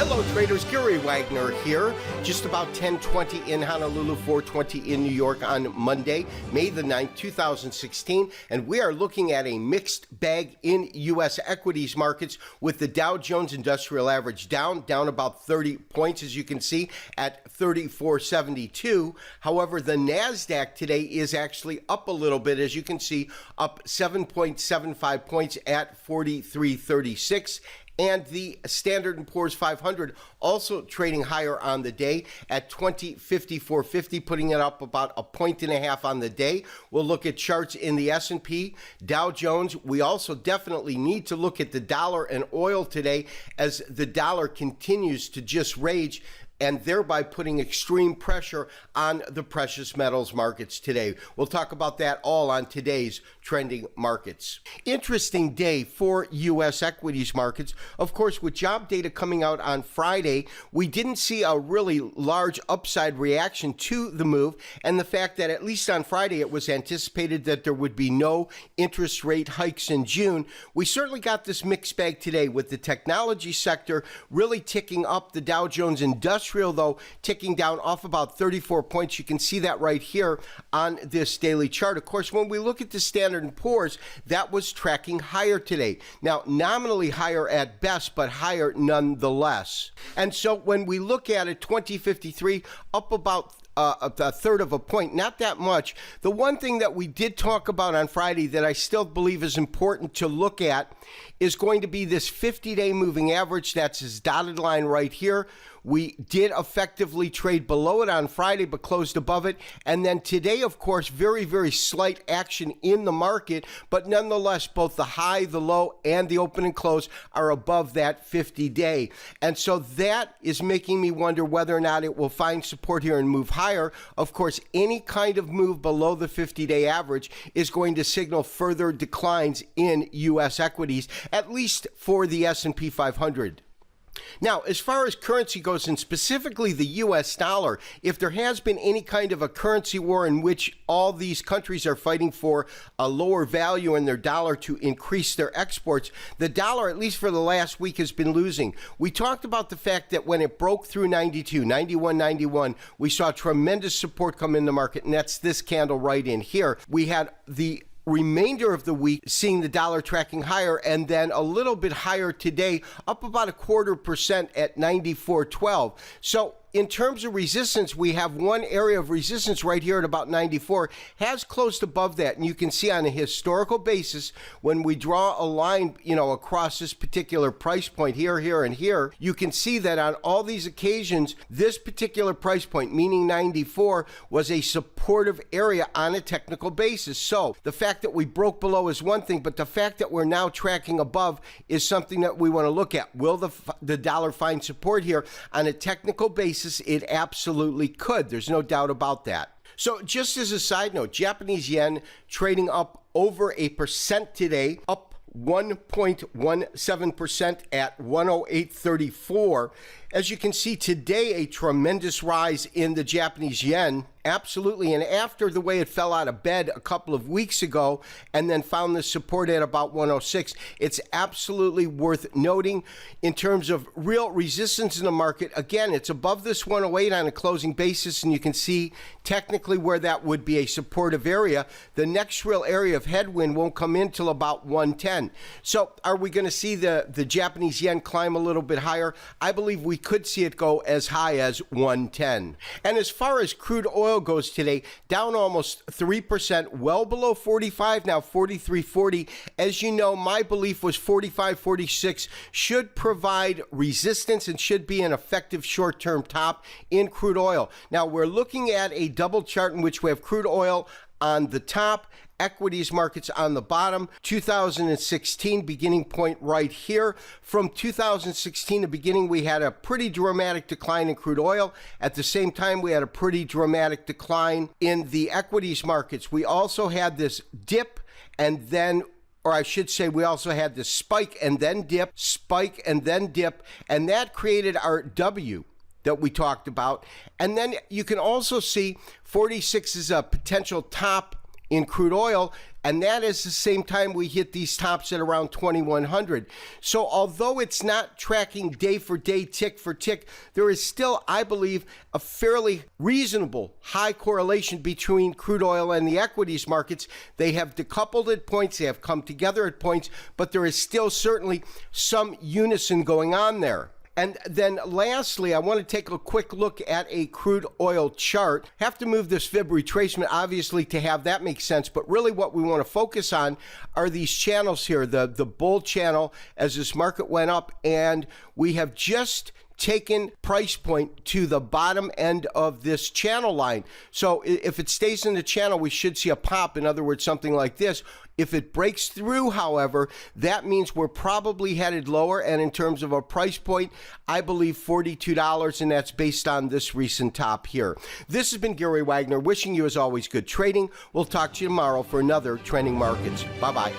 Hello traders, Gary Wagner here. Just about 10:20 in Honolulu, 4:20 in New York on Monday, May the 9th, 2016. And we are looking at a mixed bag in U.S. equities markets with the Dow Jones Industrial Average down about 30 points, as you can see, at 3472. However, the NASDAQ today is actually up a little bit, as you can see, up 7.75 points at 4336. And the Standard & Poor's 500 also trading higher on the day at 2054.50, putting it up about 1.5 points on the day. We'll look at charts in the S&P, Dow Jones. We also definitely need to look at the dollar and oil today as the dollar continues to just rage, and thereby putting extreme pressure on the precious metals markets today. We'll talk about that all on today's Trending Markets. Interesting day for U.S. equities markets. Of course, with job data coming out on Friday, we didn't see a really large upside reaction to the move, and the fact that at least on Friday it was anticipated that there would be no interest rate hikes in June. We certainly got this mixed bag today with the technology sector really ticking up, the Dow Jones Industrial though ticking down off about 34 points. You can see that right here on this daily chart. Of course, when we look at the Standard & Poor's, that was tracking higher today. Now, nominally higher at best, but higher nonetheless. And so when we look at it, 2053 up about a third of a point, not that much. The one thing that we did talk about on Friday that I still believe is important to look at is going to be this 50-day moving average. That's his dotted line right here. We did effectively trade below it on Friday, but closed above it. And then today, of course, very, very slight action in the market, but nonetheless, both the high, the low, and the open and close are above that 50-day. And so that is making me wonder whether or not it will find support here and move higher. Of course, any kind of move below the 50-day average is going to signal further declines in U.S. equities, at least for the S&P 500. Now, as far as currency goes, and specifically the U.S. dollar, if there has been any kind of a currency war in which all these countries are fighting for a lower value in their dollar to increase their exports, the dollar, at least for the last week, has been losing. We talked about the fact that when it broke through 92, 91, 91, we saw tremendous support come in the market, and that's this candle right in here. We had the remainder of the week seeing the dollar tracking higher, and then a little bit higher today, up about 0.25% at 94.12. So in terms of resistance, we have one area of resistance right here at about 94, has closed above that. And you can see on a historical basis, when we draw a line, across this particular price point here, here, and here, you can see that on all these occasions, this particular price point, meaning 94, was a supportive area on a technical basis. So the fact that we broke below is one thing, but the fact that we're now tracking above is something that we want to look at. Will the dollar find support here on a technical basis? It absolutely could. There's no doubt about that. So just as a side note, Japanese yen trading up over 1% today, up 1.17% at 108.34. As you can see today, a tremendous rise in the Japanese yen. Absolutely. And after the way it fell out of bed a couple of weeks ago and then found the support at about 106, it's absolutely worth noting in terms of real resistance in the market. Again, it's above this 108 on a closing basis, and you can see technically where that would be a supportive area. The next real area of headwind won't come in till about 110. So are we going to see the Japanese yen climb a little bit higher? I believe we could see it go as high as 110. And as far as crude oil goes today, down almost 3%, well below 45 now, 43.40. As you know, my belief was 45.46 should provide resistance and should be an effective short-term top in crude oil. Now, we're looking at a double chart in which we have crude oil on the top, equities markets on the bottom. 2016 beginning point right here. From 2016 to beginning, we had a pretty dramatic decline in crude oil. At the same time, we had a pretty dramatic decline in the equities markets. We also had this dip, and then, or I should say, we also had this spike and then dip, spike and then dip, and that created our W that we talked about. And then you can also see 46 is a potential top in crude oil. And that is the same time we hit these tops at around 2,100. So although it's not tracking day for day, tick for tick, there is still, I believe, a fairly reasonable high correlation between crude oil and the equities markets. They have decoupled at points, they have come together at points, but there is still certainly some unison going on there. And then lastly, I want to take a quick look at a crude oil chart. Have to move this fib retracement, obviously, to have that make sense. But really what we want to focus on are these channels here, the bull channel as this market went up. And we have just taken price point to the bottom end of this channel line. So if it stays in the channel, we should see a pop. In other words, something like this. If it breaks through, however, that means we're probably headed lower. And in terms of a price point, I believe $42, and that's based on this recent top here. This has been Gary Wagner, wishing you, as always, good trading. We'll talk to you tomorrow for another Trending Markets. Bye-bye.